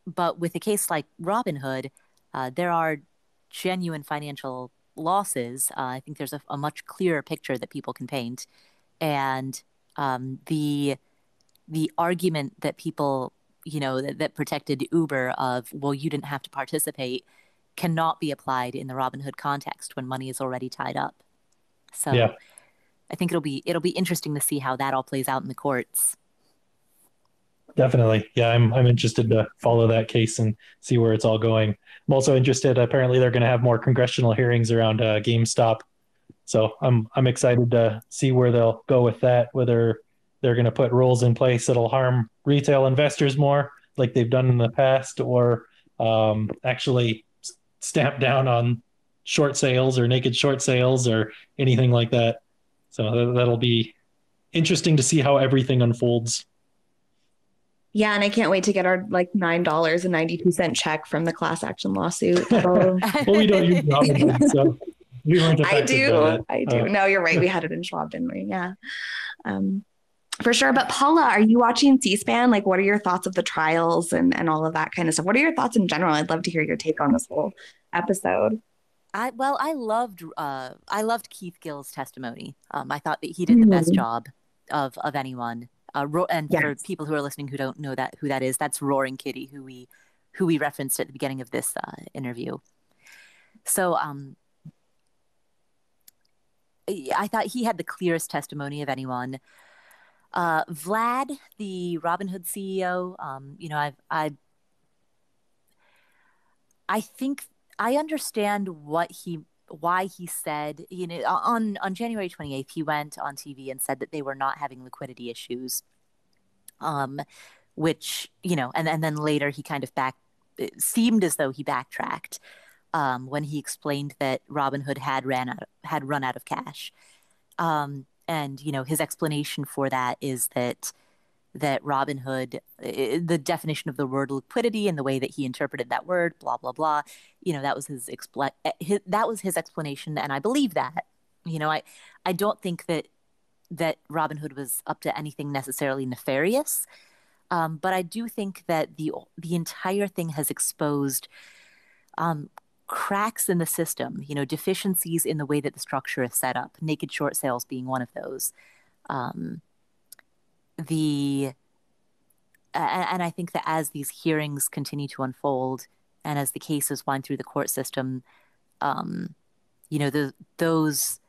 S1: But with a case like Robinhood, there are genuine financial losses. I think there's a much clearer picture that people can paint. And the argument that people, you know, that protected Uber of, well, you didn't have to participate, cannot be applied in the Robinhood context when money is already tied up. So I think it'll be interesting to see how that all plays out in the courts.
S3: Definitely. Yeah, I'm interested to follow that case and see where it's all going. I'm also interested, apparently they're going to have more congressional hearings around GameStop. So I'm excited to see where they'll go with that, whether they're going to put rules in place that'll harm retail investors more like they've done in the past, or actually stamp down on short sales or naked short sales or anything like that. So that'll be interesting to see how everything unfolds.
S2: Yeah, and I can't wait to get our like $9.92 check from the class action lawsuit. Well,
S3: we don't use Robinhood, so we weren't affected by that.
S2: I do. No, you're right. We had it in Schwab, didn't we? Yeah. For sure. But Paula, are you watching C-SPAN? Like, what are your thoughts of the trials and all of that kind of stuff? What are your thoughts in general? I'd love to hear your take on this whole episode.
S1: I loved Keith Gill's testimony. I thought that he did the best job of anyone. And
S2: Yes.
S1: for people who are listening who don't know who that is, that's Roaring Kitty, who we referenced at the beginning of this interview. So I thought he had the clearest testimony of anyone. Vlad, the Robinhood CEO, I think I understand why he said, on January 28th, he went on TV and said that they were not having liquidity issues, which, and then later he kind of it seemed as though he backtracked when he explained that Robinhood had run out of cash. And, his explanation for that is that Robinhood, the definition of the word liquidity and the way that he interpreted that word, blah, blah, blah, that was his explanation. And I believe that. I don't think that Robinhood was up to anything necessarily nefarious. But I do think that the entire thing has exposed cracks in the system, deficiencies in the way that the structure is set up, naked short sales being one of those. And I think that as these hearings continue to unfold and as the cases wind through the court system, those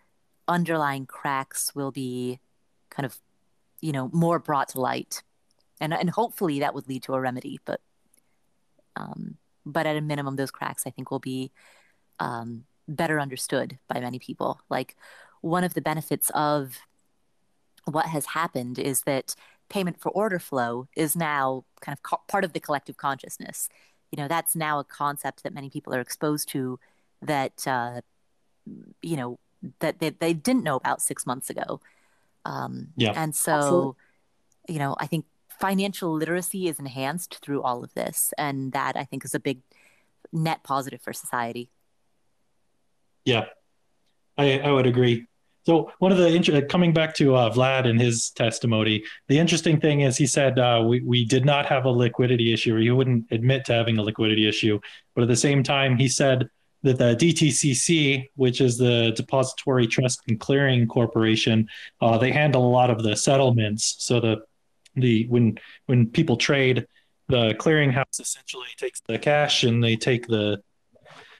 S1: underlying cracks will be kind of, more brought to light. And hopefully that would lead to a remedy. But at a minimum, those cracks, I think, will be better understood by many people. Like, one of the benefits of what has happened is that payment for order flow is now kind of part of the collective consciousness. That's now a concept that many people are exposed to that, that they didn't know about 6 months ago. And so,
S2: Absolutely.
S1: I think financial literacy is enhanced through all of this. And that, I think, is a big net positive for society.
S3: Yeah, I would agree. So one of the coming back to Vlad and his testimony, the interesting thing is he said we did not have a liquidity issue, or he wouldn't admit to having a liquidity issue. But at the same time, he said that the DTCC, which is the Depository Trust and Clearing Corporation, they handle a lot of the settlements. So when people trade, the clearinghouse essentially takes the cash and they take the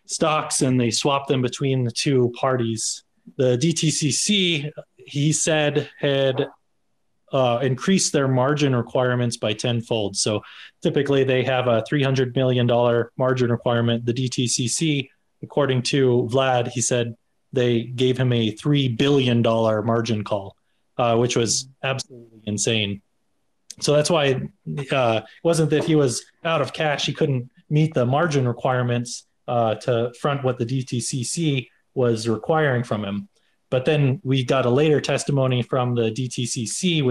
S3: stocks and they swap them between the two parties. The DTCC, he said, had increased their margin requirements by tenfold. So typically they have a $300 million margin requirement. The DTCC, according to Vlad, he said they gave him a $3 billion margin call, which was absolutely insane. So that's why it wasn't that he was out of cash. He couldn't meet the margin requirements to front what the DTCC was requiring from him. But then we got a later testimony from the DTCC,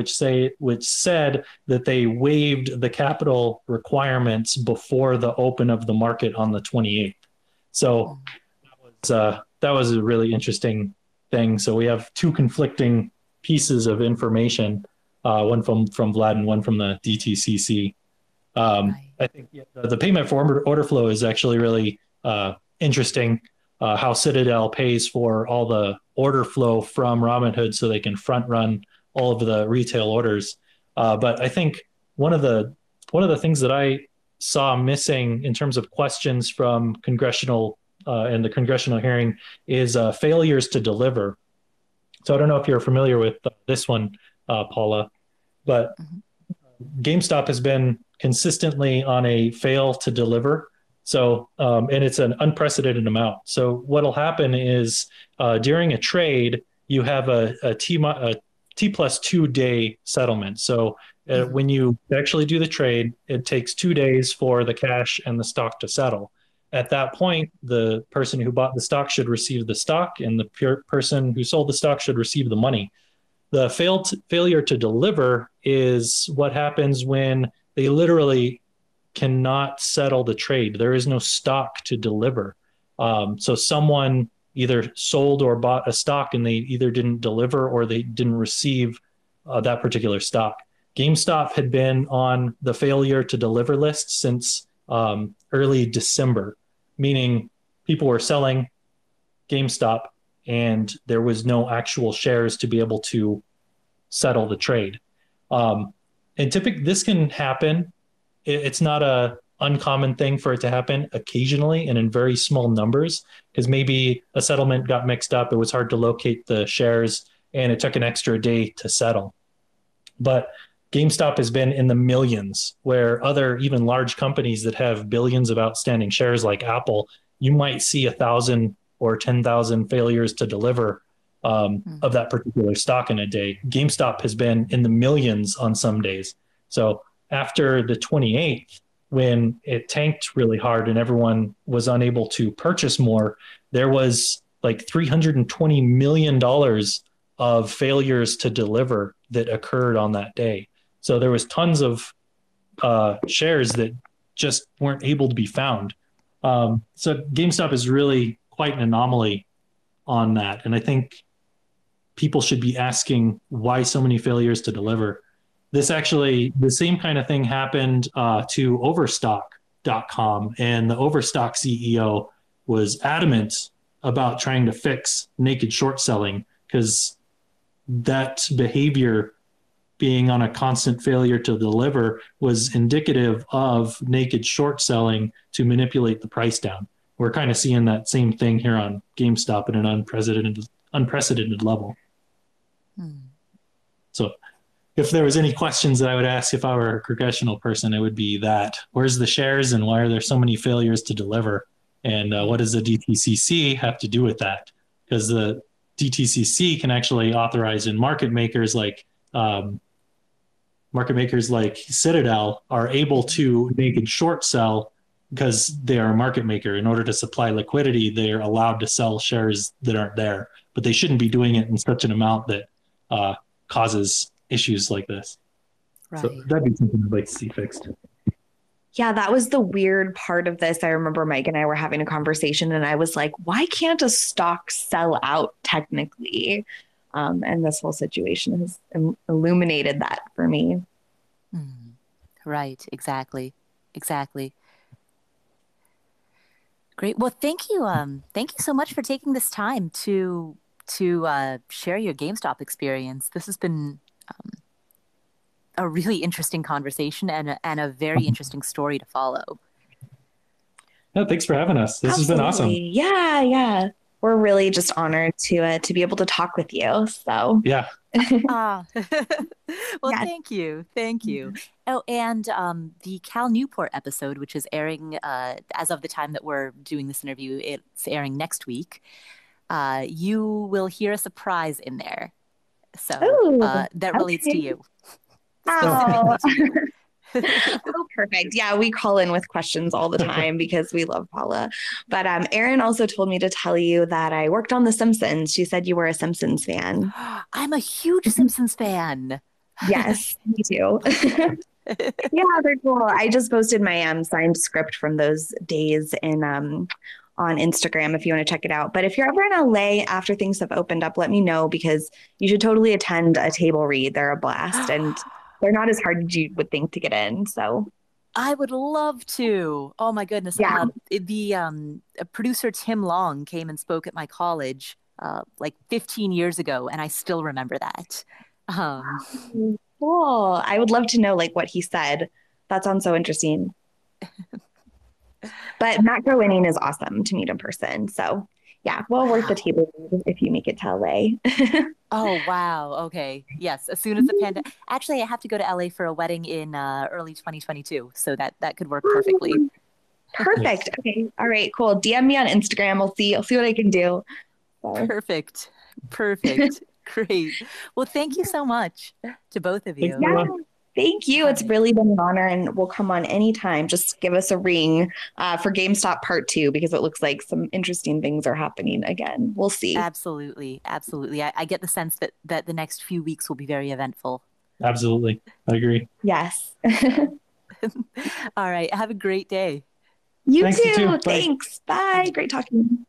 S3: which said that they waived the capital requirements before the open of the market on the 28th. So that was a really interesting thing. So we have two conflicting pieces of information. One from Vlad and one from the DTCC. I think the payment for order flow is actually really interesting. How Citadel pays for all the order flow from Robinhood so they can front run all of the retail orders. But I think one of the things that I saw missing in terms of questions from congressional and the congressional hearing is failures to deliver. So I don't know if you're familiar with this one, Paula, but GameStop has been consistently on a fail to deliver. So, and it's an unprecedented amount. So what'll happen is during a trade, you have a T+2 day settlement. So when you actually do the trade, it takes 2 days for the cash and the stock to settle. At that point, the person who bought the stock should receive the stock, and the person who sold the stock should receive the money. The failure to deliver is what happens when they literally cannot settle the trade. There is no stock to deliver. So someone either sold or bought a stock and they either didn't deliver or they didn't receive that particular stock. GameStop had been on the failure to deliver list since early December, meaning people were selling GameStop and there was no actual shares to be able to settle the trade. And typically this can happen. It's not a uncommon thing for it to happen occasionally and in very small numbers, because maybe a settlement got mixed up. It was hard to locate the shares and it took an extra day to settle. But GameStop has been in the millions, where other even large companies that have billions of outstanding shares like Apple, you might see 1,000 or 10,000 failures to deliver of that particular stock in a day. GameStop has been in the millions on some days. So after the 28th, when it tanked really hard and everyone was unable to purchase more, there was like $320 million of failures to deliver that occurred on that day. So there was tons of shares that just weren't able to be found. So GameStop is really quite an anomaly on that. And I think people should be asking why so many failures to deliver. This actually, the same kind of thing happened to Overstock.com, and the Overstock CEO was adamant about trying to fix naked short selling, because that behavior, being on a constant failure to deliver, was indicative of naked short selling to manipulate the price down. We're kind of seeing that same thing here on GameStop at an unprecedented level. So if there was any questions that I would ask if I were a professional person, it would be that: where's the shares and why are there so many failures to deliver? And what does the DTCC have to do with that? Because the DTCC can actually authorize, and market makers like Citadel are able to naked short sell because they are a market maker. In order to supply liquidity, they're allowed to sell shares that aren't there, but they shouldn't be doing it in such an amount that causes issues like this.
S1: Right.
S3: So that'd be something I'd like to see fixed.
S2: Yeah, that was the weird part of this. I remember Mike and I were having a conversation and I was like, why can't a stock sell out technically? And this whole situation has illuminated that for me.
S1: Right. Exactly. Great. Well, thank you. Thank you so much for taking this time to share your GameStop experience. This has been a really interesting conversation and a very interesting story to follow.
S3: Yeah, thanks for having us. This has been awesome.
S2: Yeah. We're really just honored to be able to talk with you. So
S3: yeah.
S1: Well,
S2: yes.
S1: Thank you. Oh, and the Cal Newport episode, which is airing as of the time that we're doing this interview, it's airing next week. You will hear a surprise in there. So that relates to you.
S2: Oh. Oh, perfect. Yeah, we call in with questions all the time because we love Paula. But Erin also told me to tell you that I worked on The Simpsons. She said you were a Simpsons fan.
S1: I'm a huge Simpsons fan.
S2: Yes, me too. Yeah, they're cool. I just posted my signed script from those days in on Instagram if you want to check it out. But if you're ever in LA after things have opened up, let me know, because you should totally attend a table read. They're a blast, and they're not as hard as you would think to get in. So
S1: I would love to. Oh my goodness.
S2: Yeah.
S1: The producer Tim Long came and spoke at my college like 15 years ago, and I still remember that.
S2: Cool. I would love to know like what he said. That sounds so interesting. But Matt Groening is awesome to meet in person. So yeah, well worth the table if you make it to LA.
S1: Oh, wow. Okay. Yes. As soon as the pandemic, actually, I have to go to LA for a wedding in early 2022. So that could work perfectly.
S2: Perfect. Okay. All right, cool. DM me on Instagram. I'll see what I can do. So.
S1: Perfect. Great. Well, thank you so much to both of you.
S2: Yeah. Thank you. It's really been an honor, and we'll come on anytime. Just give us a ring for GameStop Part 2, because it looks like some interesting things are happening again. We'll see.
S1: Absolutely. I get the sense that the next few weeks will be very eventful.
S3: Absolutely. I agree.
S2: Yes.
S1: All right. Have a great day.
S2: You
S3: Thanks,
S2: too.
S3: you too. Bye.
S2: Thanks. Bye. Great talking.